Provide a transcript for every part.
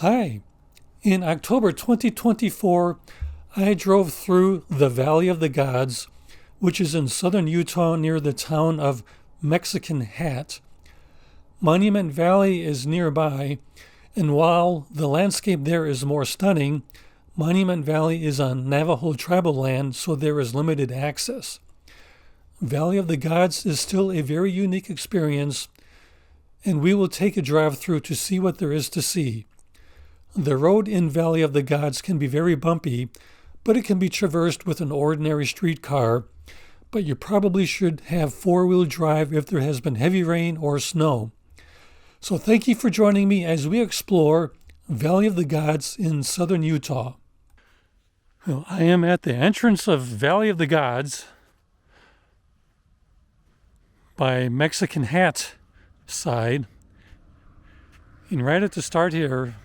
Hi. In October 2024, I drove through the Valley of the Gods, which is in southern Utah near the town of Mexican Hat. Monument Valley is nearby, and while the landscape there is more stunning, Monument Valley is on Navajo tribal land, so there is limited access. Valley of the Gods is still a very unique experience, and we will take a drive through to see what there is to see. The road in Valley of the Gods can be very bumpy, but it can be traversed with an ordinary streetcar, but you probably should have four-wheel drive if there has been heavy rain or snow. So thank you for joining me as we explore Valley of the Gods in southern Utah. Well, I am at the entrance of Valley of the Gods by Mexican Hat side. And right at the start here,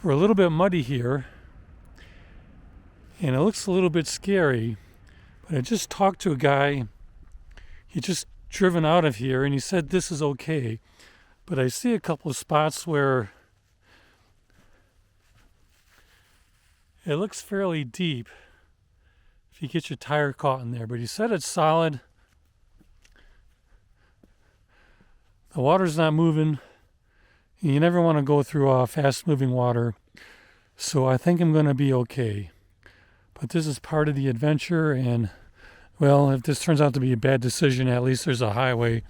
we're a little bit muddy here, and it looks a little bit scary, but I just talked to a guy. He just driven out of here, and he said this is okay, but I see a couple of spots where it looks fairly deep if you get your tire caught in there, but he said it's solid. The water's not moving. You never want to go through fast-moving water, so I think I'm going to be okay. But this is part of the adventure, and, well, if this turns out to be a bad decision, at least there's a highway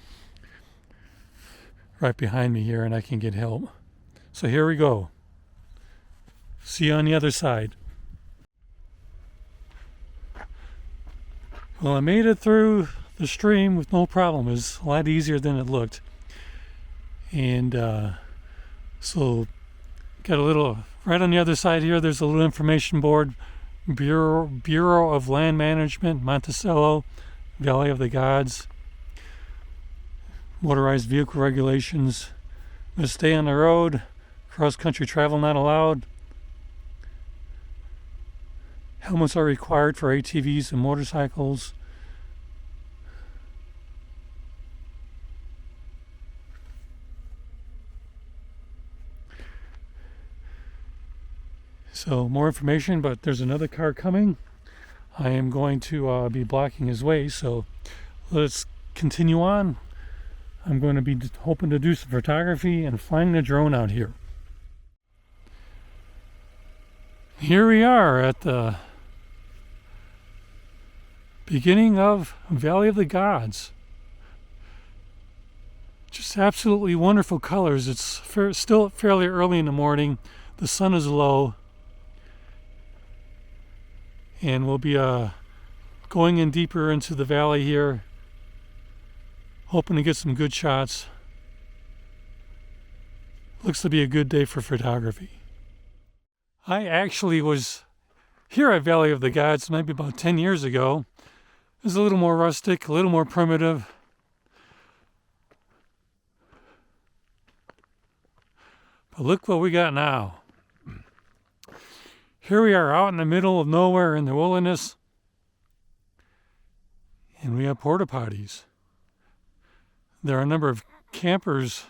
right behind me here, and I can get help. So here we go. See you on the other side. Well, I made it through the stream with no problem. It was a lot easier than it looked. And so got a little, right on the other side here, there's a little information board, Bureau of Land Management, Monticello, Valley of the Gods, motorized vehicle regulations, must stay on the road, cross-country travel not allowed, helmets are required for ATVs and motorcycles. So more information, but there's another car coming. I am going to be blocking his way, so let's continue on. I'm going to be hoping to do some photography and flying the drone out here. Here we are at the beginning of Valley of the Gods. Just absolutely wonderful colors. It's still fairly early in the morning. The sun is low. And we'll be going in deeper into the valley here, hoping to get some good shots. Looks to be a good day for photography. I actually was here at Valley of the Gods maybe about 10 years ago. It was a little more rustic, a little more primitive. But look what we got now. Here we are out in the middle of nowhere in the wilderness, and we have porta potties. There are a number of campers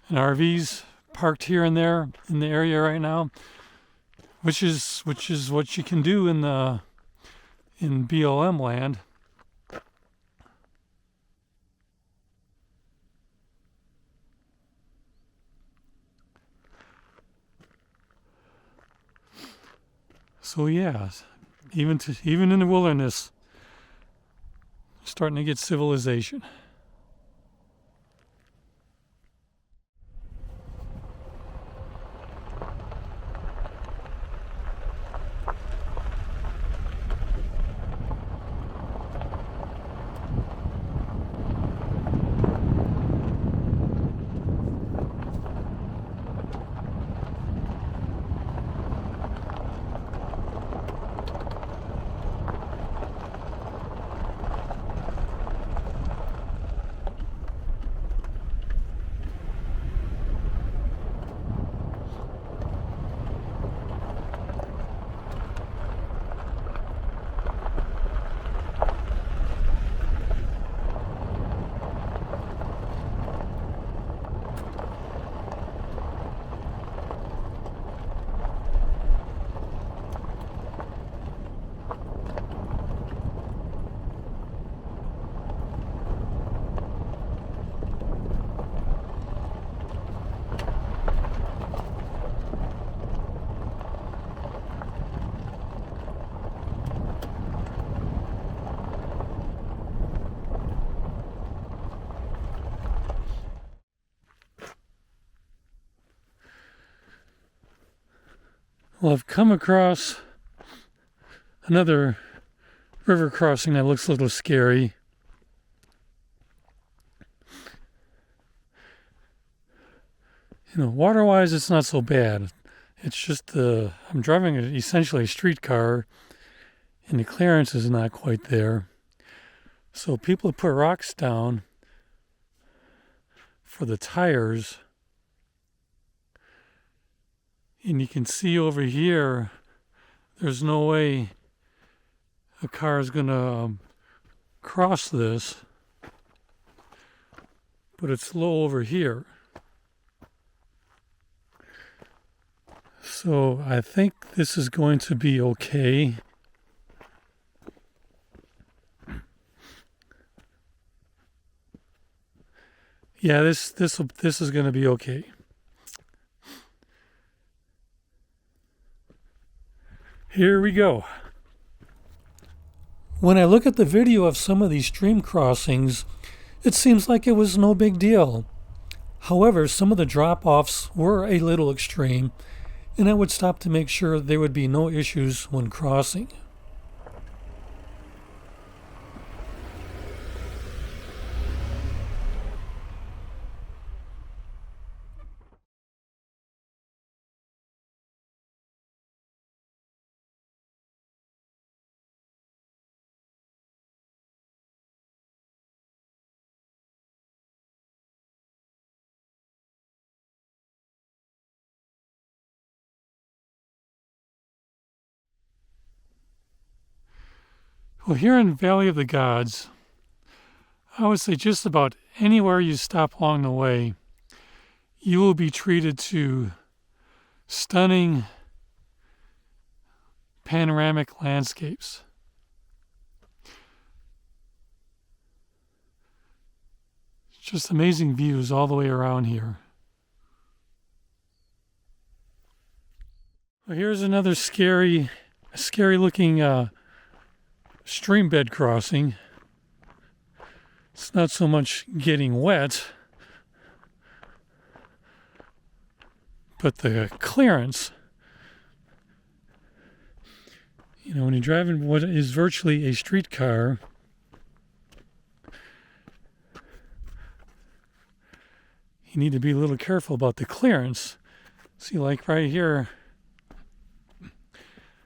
and RVs parked here and there in the area right now, which is what you can do in BLM land. So yeah, even in the wilderness, starting to get civilization. Well, I've come across another river crossing that looks a little scary. Water-wise, it's not so bad. It's just I'm driving essentially a streetcar, and the clearance is not quite there. So people put rocks down for the tires. And you can see over here, there's no way a car is going to cross this. But it's low over here. So I think this is going to be okay. Yeah, this is going to be okay. Here we go. When I look at the video of some of these stream crossings, it seems like it was no big deal. However, some of the drop-offs were a little extreme, and I would stop to make sure there would be no issues when crossing. Well, here in Valley of the Gods, I would say just about anywhere you stop along the way, you will be treated to stunning panoramic landscapes. Just amazing views all the way around here. Well, here's another scary looking stream bed crossing. It's not so much getting wet, but the clearance. When you're driving what is virtually a streetcar, you need to be a little careful about the clearance. See, like right here,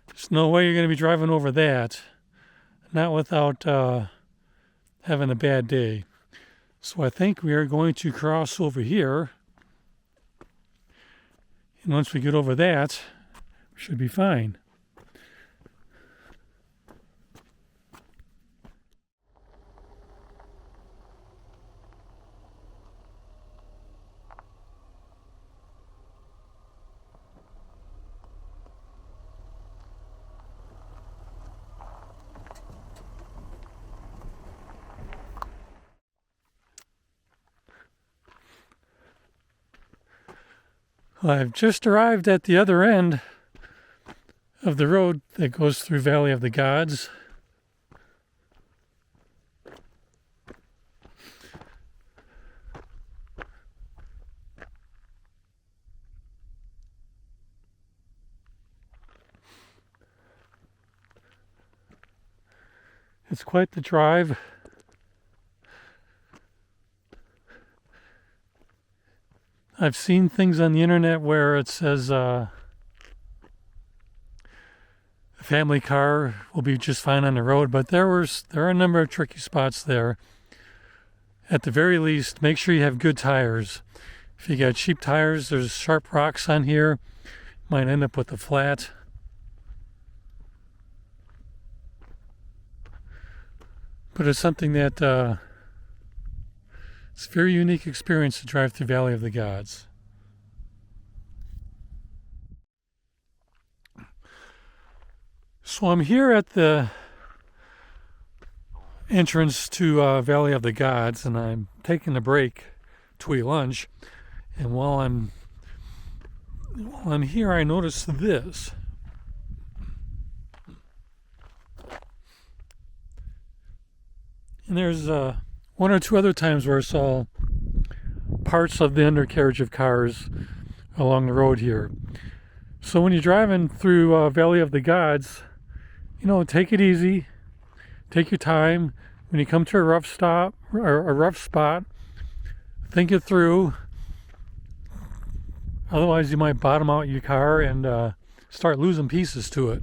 there's no way you're going to be driving over that, not without having a bad day. So I think we are going to cross over here. And once we get over that, we should be fine. I've just arrived at the other end of the road that goes through Valley of the Gods. It's quite the drive. I've seen things on the internet where it says a family car will be just fine on the road, but there are a number of tricky spots there. At the very least, make sure you have good tires. If you got cheap tires, there's sharp rocks on here. Might end up with a flat. But it's something that it's a very unique experience to drive through Valley of the Gods. So I'm here at the entrance to Valley of the Gods, and I'm taking a break to eat lunch. And while I'm here, I noticed this. And there's one or two other times where I saw parts of the undercarriage of cars along the road here. So when you're driving through Valley of the Gods, take it easy, take your time. When you come to a rough stop or a rough spot, think it through. Otherwise, you might bottom out your car and start losing pieces to it.